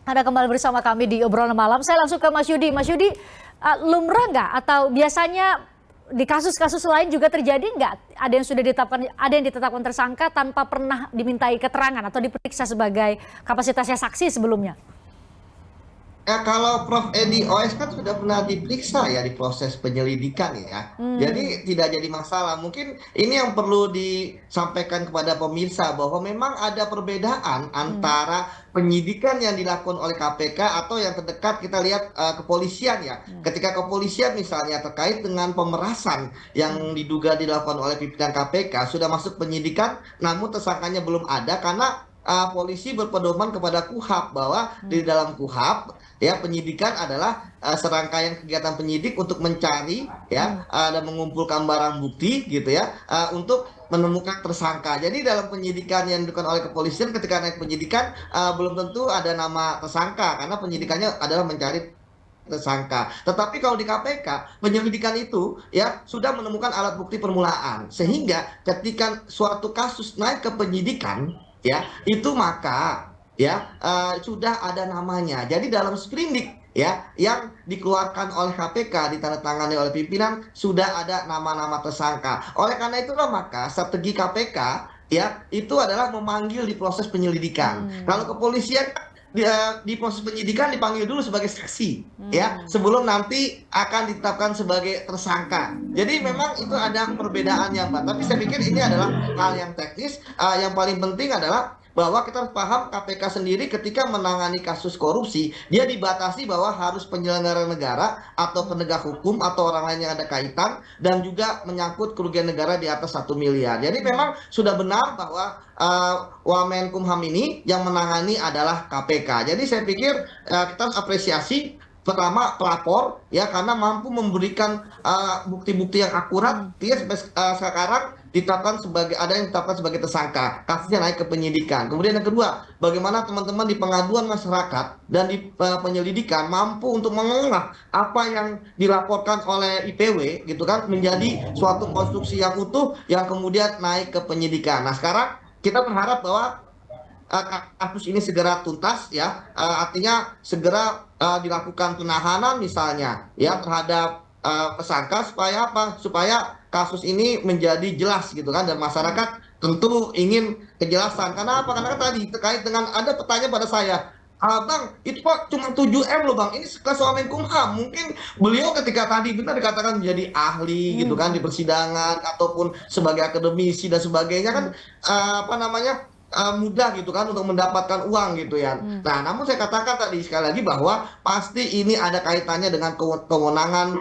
Anda kembali bersama kami di obrolan malam. Saya langsung ke Mas Yudi. Mas Yudi, lumrah nggak atau biasanya di kasus-kasus lain juga terjadi nggak? Ada yang ditetapkan tersangka tanpa pernah dimintai keterangan atau diperiksa sebagai kapasitasnya saksi sebelumnya? Ya, kalau Prof. Edi OS kan sudah pernah diperiksa ya di proses penyelidikan ya. Jadi tidak jadi masalah. Mungkin ini yang perlu disampaikan kepada pemirsa bahwa memang ada perbedaan antara penyidikan yang dilakukan oleh KPK atau yang terdekat kita lihat kepolisian ya. Ketika kepolisian misalnya terkait dengan pemerasan yang diduga dilakukan oleh pimpinan KPK sudah masuk penyidikan, namun tersangkanya belum ada karena polisi berpedoman kepada KUHP bahwa di dalam KUHP ya penyidikan adalah serangkaian kegiatan penyidik untuk mencari ya dan mengumpulkan barang bukti gitu ya untuk menemukan tersangka. Jadi dalam penyidikan yang dilakukan oleh kepolisian ketika naik penyidikan belum tentu ada nama tersangka karena penyidikannya adalah mencari tersangka. Tetapi kalau di KPK penyelidikan itu ya sudah menemukan alat bukti permulaan sehingga ketika suatu kasus naik ke penyidikan ya itu maka ya sudah ada namanya. Jadi dalam sprindik ya yang dikeluarkan oleh KPK ditandatangani oleh pimpinan sudah ada nama-nama tersangka. Oleh karena itulah maka strategi KPK ya itu adalah memanggil di proses penyelidikan. Kalau kepolisian di proses penyidikan dipanggil dulu sebagai saksi ya sebelum nanti akan ditetapkan sebagai tersangka. Jadi memang itu ada perbedaan yang Mbak. Tapi saya pikir ini adalah hal yang teknis. Yang paling penting adalah bahwa kita harus paham KPK sendiri ketika menangani kasus korupsi dia dibatasi bahwa harus penyelenggara negara atau penegak hukum atau orang lain yang ada kaitan dan juga menyangkut kerugian negara di atas 1 miliar. Jadi memang sudah benar bahwa Wamenkumham ini yang menangani adalah KPK. Jadi saya pikir kita harus apresiasi pertama pelapor ya karena mampu memberikan bukti-bukti yang akurat. Dia sekarang ditetapkan sebagai yang ditetapkan sebagai tersangka, kasusnya naik ke penyidikan. Kemudian yang kedua, bagaimana teman-teman di pengaduan masyarakat dan di penyelidikan mampu untuk mengolah apa yang dilaporkan oleh IPW gitu kan menjadi suatu konstruksi yang utuh yang kemudian naik ke penyidikan. Nah sekarang kita berharap bahwa kasus ini segera tuntas ya, artinya segera dilakukan penahanan misalnya ya terhadap tersangka supaya apa? Supaya kasus ini menjadi jelas gitu kan dan masyarakat tentu ingin kejelasan. Karena apa? Karena kan tadi terkait dengan ada pertanyaan pada saya. Bang, itu kok cuma 7M loh bang, ini sekelas Wamenkumham. Mungkin beliau ketika tadi benar dikatakan menjadi ahli gitu kan di persidangan ataupun sebagai akademisi dan sebagainya kan apa namanya mudah gitu kan untuk mendapatkan uang gitu ya. Nah, namun saya katakan tadi sekali lagi bahwa pasti ini ada kaitannya dengan kewenangan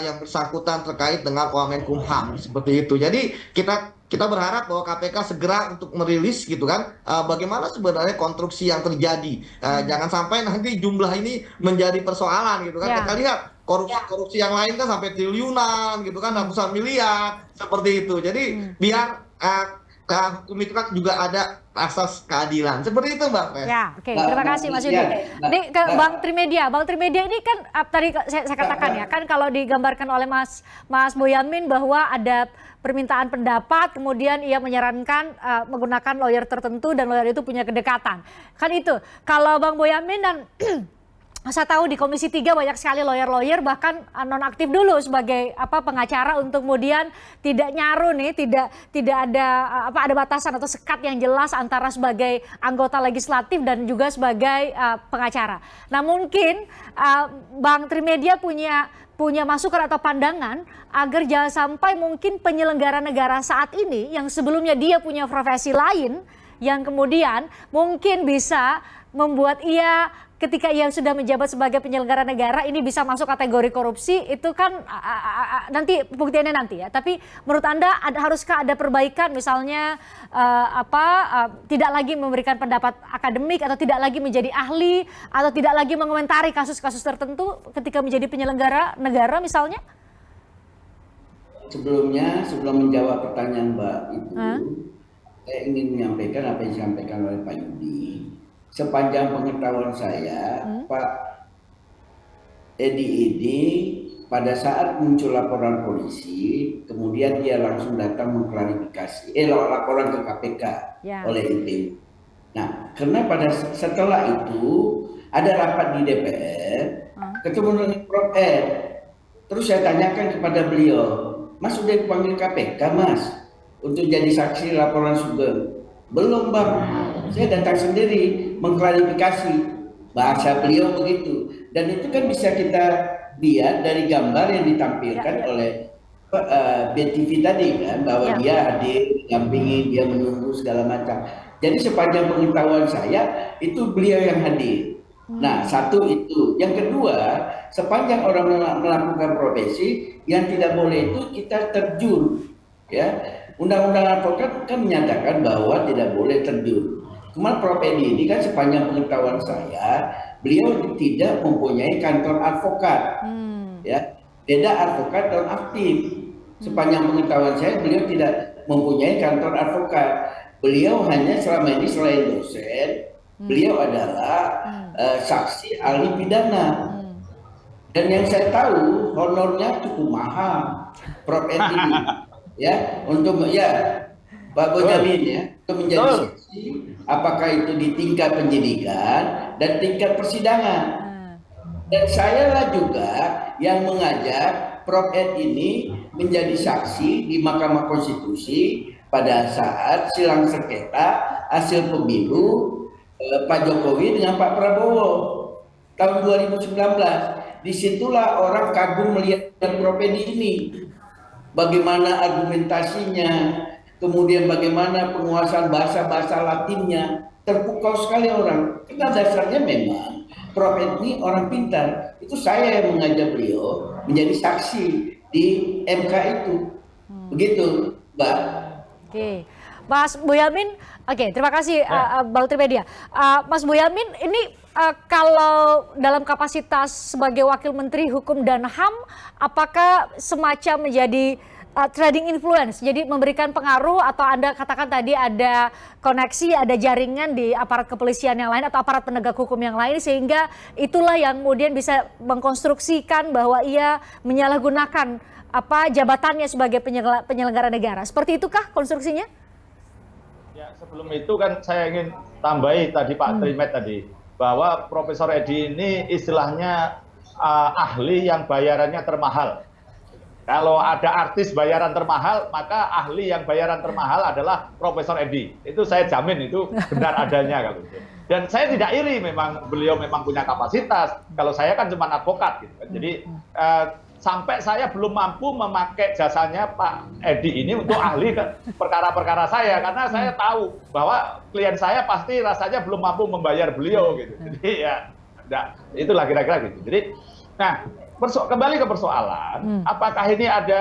yang bersangkutan terkait dengan Wamenkumham seperti itu. Jadi kita berharap bahwa KPK segera untuk merilis gitu kan bagaimana sebenarnya konstruksi yang terjadi. Jangan sampai nanti jumlah ini menjadi persoalan gitu kan. Kita lihat korupsi yang lain kan sampai triliunan gitu kan ratusan miliar seperti itu. Jadi biar hukum itu kan juga ada asas keadilan seperti itu Mbak Pres. Ya, oke. Terima kasih Mas Yudi. Ini ke Bang Trimedia. Bang Trimedia ini kan tadi saya katakan ya, kan kalau digambarkan oleh Mas Boyamin bahwa ada permintaan pendapat, kemudian ia menyarankan menggunakan lawyer tertentu dan lawyer itu punya kedekatan. Kan itu. Kalau Bang Boyamin dan saya tahu di Komisi 3 banyak sekali lawyer-lawyer bahkan nonaktif dulu sebagai pengacara untuk kemudian tidak nyaru nih, tidak ada ada batasan atau sekat yang jelas antara sebagai anggota legislatif dan juga sebagai pengacara. Nah mungkin Bang Trimedia punya masukan atau pandangan agar jangan sampai mungkin penyelenggara negara saat ini yang sebelumnya dia punya profesi lain yang kemudian mungkin bisa membuat ia ketika ia sudah menjabat sebagai penyelenggara negara ini bisa masuk kategori korupsi itu kan nanti pembuktiannya nanti ya. Tapi menurut Anda haruskah ada perbaikan misalnya tidak lagi memberikan pendapat akademik atau tidak lagi menjadi ahli atau tidak lagi mengomentari kasus-kasus tertentu ketika menjadi penyelenggara negara misalnya? Sebelum menjawab pertanyaan Mbak itu, saya ingin menyampaikan apa yang disampaikan oleh Pak Yudi. Sepanjang pengetahuan saya, Pak Edi ini pada saat muncul laporan polisi, kemudian dia langsung datang mengklarifikasi, laporan ke KPK oleh IPW. Nah, karena setelah itu ada rapat di DPR, ketemu dengan Prof. Ed. Terus saya tanyakan kepada beliau, Mas sudah dipanggil KPK Mas untuk jadi saksi laporan Sugeng? Belum Bang, saya datang sendiri mengklarifikasi, bahasa beliau begitu. Dan itu kan bisa kita lihat dari gambar yang ditampilkan oleh BTV tadi kan, bahwa dia hadir, dampingi, dia menunggu segala macam. Jadi sepanjang pengetahuan saya itu beliau yang hadir. Nah, satu itu. Yang kedua, sepanjang orang melakukan profesi, yang tidak boleh itu kita terjun. Ya, Undang-Undang Advokat kan menyatakan bahwa tidak boleh terjun. Cuma Prof. Edi ini kan sepanjang pengetahuan saya, beliau tidak mempunyai kantor advokat. Ya, beda advokat dan aktif. Sepanjang pengetahuan saya, beliau tidak mempunyai kantor advokat. Beliau hanya selama ini selain dosen, beliau adalah saksi ahli pidana. Dan yang saya tahu honornya cukup mahal, Prof. Edi, ya, untuk Pak Boyamin ya, untuk menjadi saksi, apakah itu di tingkat penyidikan dan tingkat persidangan. Dan saya lah juga yang mengajak Prof. Ed ini menjadi saksi di Mahkamah Konstitusi pada saat silang sengketa hasil pemilu Pak Jokowi dengan Pak Prabowo tahun 2019. Disitulah orang kagum melihat Prof. Ed ini, bagaimana argumentasinya, kemudian bagaimana penguasaan bahasa-bahasa Latinnya, terpukau sekali orang. Karena dasarnya memang Prof. Ed ini orang pintar. Itu saya yang mengajak beliau menjadi saksi di MK itu. Begitu, Mbak. Oke. Mas Boyamin, oke, terima kasih Bang Trimedia. Mas Boyamin, ini kalau dalam kapasitas sebagai Wakil Menteri Hukum dan HAM, apakah semacam menjadi trading influence, jadi memberikan pengaruh, atau Anda katakan tadi ada koneksi, ada jaringan di aparat kepolisian yang lain atau aparat penegak hukum yang lain, sehingga itulah yang kemudian bisa mengkonstruksikan bahwa ia menyalahgunakan jabatannya sebagai penyelenggara negara. Seperti itukah konstruksinya? Ya, sebelum itu kan saya ingin tambahi tadi Pak Trimet tadi, bahwa Profesor Edi ini istilahnya ahli yang bayarannya termahal. Kalau ada artis bayaran termahal, maka ahli yang bayaran termahal adalah Profesor Edi. Itu saya jamin, itu benar adanya kalau itu. Dan saya tidak iri, memang beliau memang punya kapasitas. Kalau saya kan cuma advokat gitu kan. Jadi sampai saya belum mampu memakai jasanya Pak Edi ini untuk ahli perkara-perkara saya, karena saya tahu bahwa klien saya pasti rasanya belum mampu membayar beliau gitu. Jadi ya, itulah kira-kira gitu. Jadi, nah, kembali ke persoalan, apakah ini ada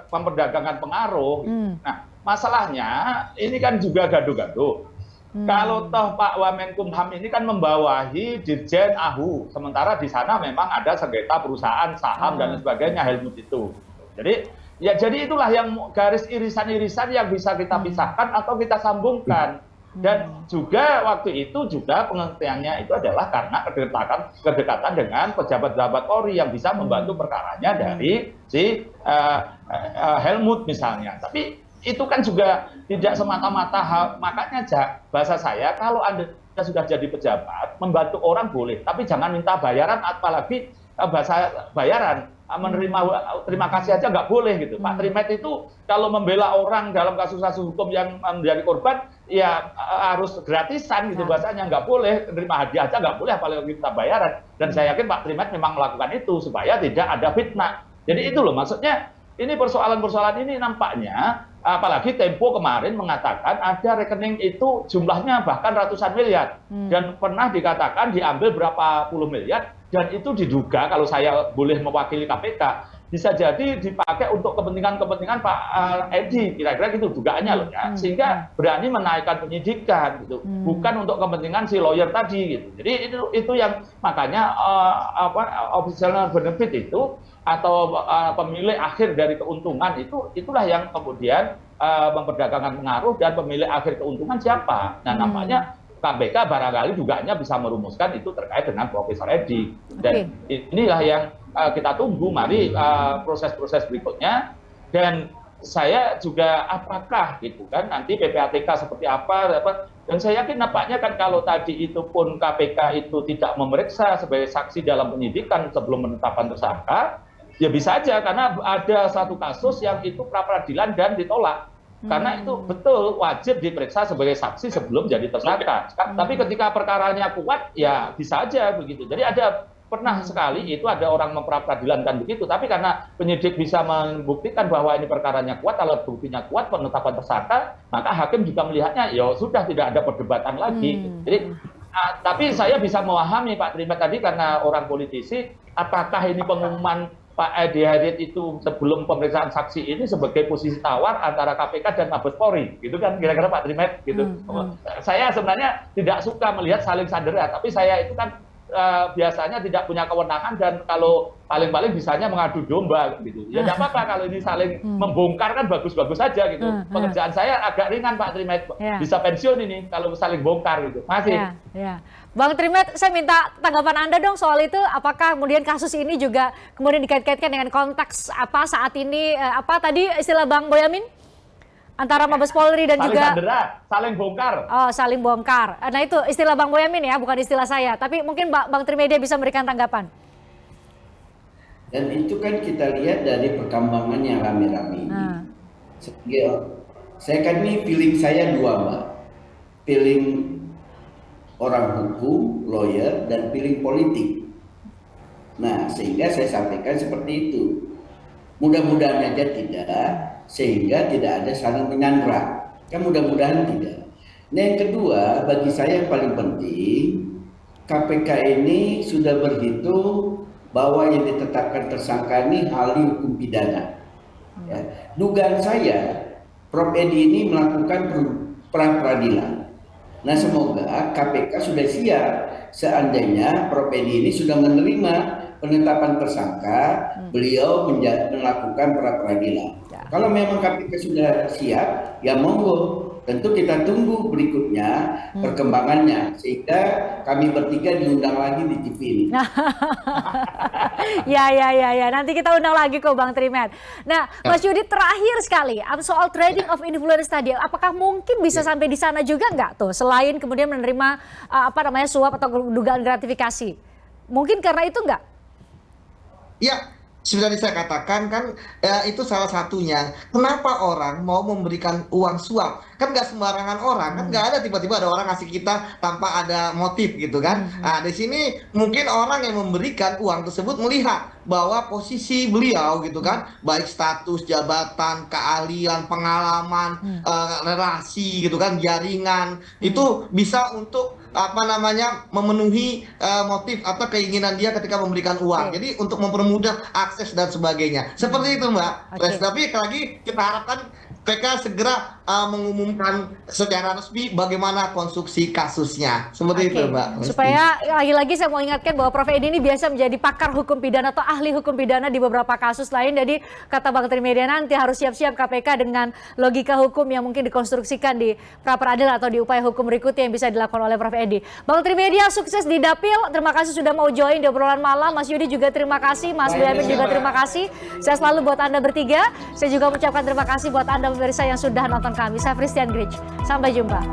pemperdagangan pengaruh? Nah, masalahnya ini kan juga gaduh-gaduh. Kalau toh Pak Wamenkumham ini kan membawahi Dirjen AHU, sementara di sana memang ada sengketa perusahaan, saham dan sebagainya, Helmut itu. Jadi itulah yang garis irisan-irisan yang bisa kita pisahkan atau kita sambungkan. Dan juga waktu itu juga pengertiannya itu adalah karena kedekatan dengan pejabat-pejabat Polri yang bisa membantu perkaranya dari si Helmut misalnya. Tapi itu kan juga tidak semata-mata, makanya bahasa saya, kalau Anda sudah jadi pejabat, membantu orang boleh, tapi jangan minta bayaran, apalagi bahasa bayaran. Menerima terima kasih aja nggak boleh gitu. Pak Trimet itu kalau membela orang dalam kasus-kasus hukum yang menjadi korban, ya harus gratisan gitu bahasanya, nggak boleh terima hadiah aja nggak boleh, apalagi kita bayaran. Dan saya yakin Pak Trimet memang melakukan itu supaya tidak ada fitnah. Jadi itu loh maksudnya, ini persoalan-persoalan ini nampaknya, apalagi Tempo kemarin mengatakan ada rekening itu jumlahnya bahkan ratusan miliar, dan pernah dikatakan diambil berapa puluh miliar. Dan itu diduga, kalau saya boleh mewakili KPK, bisa jadi dipakai untuk kepentingan-kepentingan Pak Edi, kira-kira gitu dugaannya loh ya, sehingga berani menaikkan penyidikan gitu, bukan untuk kepentingan si lawyer tadi gitu. Jadi itu yang makanya official benefit itu atau pemilik akhir dari keuntungan itulah yang kemudian memperdagangkan pengaruh, dan pemilik akhir keuntungan siapa? Nah, nampaknya KPK barangkali dugaannya bisa merumuskan itu terkait dengan Profesor Edi. Dan inilah yang kita tunggu, mari proses-proses berikutnya. Dan saya juga apakah gitu kan nanti PPATK seperti apa, dan saya yakin nampaknya kan kalau tadi itu pun KPK itu tidak memeriksa sebagai saksi dalam penyidikan sebelum penetapan tersangka, ya bisa aja karena ada satu kasus yang itu pra peradilan dan ditolak. Karena itu betul wajib diperiksa sebagai saksi sebelum jadi tersangka. Tapi ketika perkaranya kuat, ya bisa aja begitu. Jadi pernah sekali itu ada orang memperadilankan begitu, tapi karena penyidik bisa membuktikan bahwa ini perkaranya kuat, kalau buktinya kuat penetapan tersangka, maka hakim juga melihatnya ya sudah tidak ada perdebatan lagi. Jadi tapi saya bisa memahami Pak Trimet tadi karena orang politisi, apakah ini pengumuman Pak Edi Harit itu sebelum pemeriksaan saksi ini sebagai posisi tawar antara KPK dan Mabes Polri, gitu kan kira-kira Pak Trimet gitu. Saya sebenarnya tidak suka melihat saling sandera, tapi saya itu kan biasanya tidak punya kewenangan dan kalau paling-paling bisanya mengadu domba gitu. Ya tidak apa-apa kalau ini saling membongkar kan bagus-bagus saja gitu. Pekerjaan saya agak ringan Pak Trimet, bisa pensiun ini kalau saling bongkar gitu. Masih. Bang Trimet, saya minta tanggapan Anda dong soal itu. Apakah kemudian kasus ini juga kemudian dikait-kaitkan dengan konteks apa saat ini, apa tadi istilah Bang Boyamin? Antara Mabes Polri dan saling juga... sandera, saling bongkar. Oh, saling bongkar. Nah itu istilah Bang Boyamin ya, bukan istilah saya. Tapi mungkin Bang Trimedia bisa memberikan tanggapan. Dan itu kan kita lihat dari perkembangan yang rame-rame ini. Saya kan ini feeling saya dua Mbak. Feeling orang hukum, lawyer, dan feeling politik. Nah, sehingga saya sampaikan seperti itu. Mudah-mudahan aja tidak, sehingga tidak ada saling menyandra. Kan mudah-mudahan tidak. Nah, yang kedua, bagi saya yang paling penting, KPK ini sudah berhitung bahwa yang ditetapkan tersangka ini ahli hukum pidana. Ya. Dugaan saya, Prof. Edi ini melakukan pra peradilan. Nah, semoga KPK sudah siap seandainya Prof. Edi ini sudah menerima penetapan tersangka, beliau melakukan pra peradilan. Kalau memang KPK sudah siap, ya monggo. Tentu kita tunggu berikutnya perkembangannya sehingga kami bertiga diundang lagi di TV ini. Ya. Nanti kita undang lagi kok Bang Trimet. Nah, Mas Yudi terakhir sekali soal trading of influence tadi, apakah mungkin bisa sampai di sana juga nggak tuh? Selain kemudian menerima suap atau dugaan gratifikasi, mungkin karena itu nggak? Ya. Sebenarnya saya katakan kan itu salah satunya kenapa orang mau memberikan uang suap, kan nggak sembarangan orang, kan nggak ada tiba-tiba ada orang ngasih kita tanpa ada motif gitu kan. Nah di sini mungkin orang yang memberikan uang tersebut melihat bahwa posisi beliau gitu kan, baik status jabatan, keahlian, pengalaman, relasi gitu kan, jaringan itu bisa untuk memenuhi motif atau keinginan dia ketika memberikan uang. Jadi untuk mempermudah akses dan sebagainya. Seperti itu Mbak. Tapi lagi kita harapkan PK segera mengumumkan secara resmi bagaimana konstruksi kasusnya. Seperti itu Mbak. Supaya lagi-lagi saya mau ingatkan bahwa Prof. Edi ini biasa menjadi pakar hukum pidana atau ahli hukum pidana di beberapa kasus lain. Jadi kata Bang Trimedia nanti harus siap-siap KPK dengan logika hukum yang mungkin dikonstruksikan di pra peradilan atau di upaya hukum berikutnya yang bisa dilakukan oleh Prof. Edi. Bang Trimedia sukses di Dapil. Terima kasih sudah mau join di obrolan malam. Mas Yudi juga terima kasih. Mas Boyamin juga terima kasih. Saya selalu buat Anda bertiga. Saya juga mengucapkan terima kasih buat Anda pemirsa yang sudah nonton kami. Saya Christian Grich. Sampai jumpa.